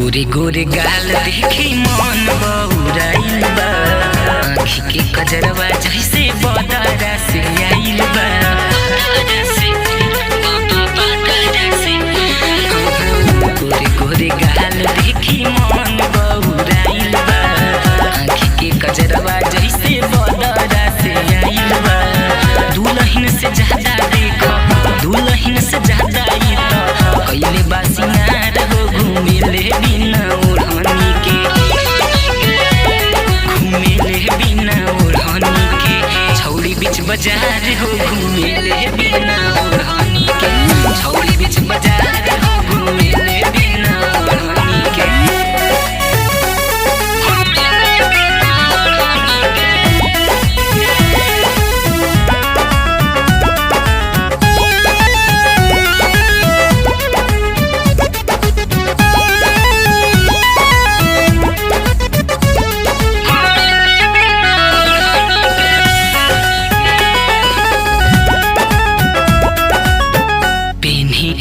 गोरे गोरे गाल देखी मन बौराइल बा, आँखी के कजरवा जैसे बदरा से आइल बा। गोरे गोरे गाल देखी मन बौराइल बा, आँखी के कजरवा जैसे बदरा से आइल बा। दुल्हन से ज्यादा देखो, दुल्हन से ज्यादा ई तो कइले बा सिंगार हो, घूमेले बिना ओढ़नी के, घूमेले बिना ओढ़नी के। छौड़ी बीच बाजार हो, घूमेले बिना ओढ़नी के, छौड़ी बीच बाजार हो, घूमेले बिना ओढ़नी के।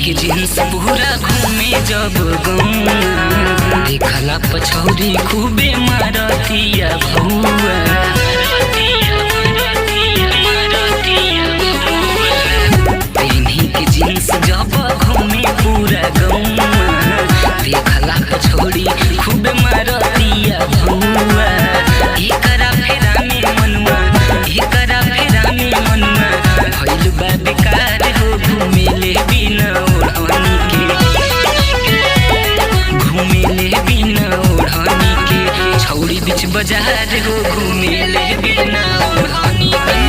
के जींस पूरा घूमे जब गौआ, देखला पछौरी खूबे मारतिया भौआ। पेन्ही के जींस जब घूमे पूरा गौआ, देखला पछौरी खूबे मारतिया भौआ। एकरा फेरा में मनुआ, एकरा फेरा में मनुआ भइल बा बेकार हो, घूमेले बिना ओढ़नी के, घूमेले बिना ओढ़नी के। छौड़ी बीच बाजार हो, घूमेले बिना ओढ़नी के।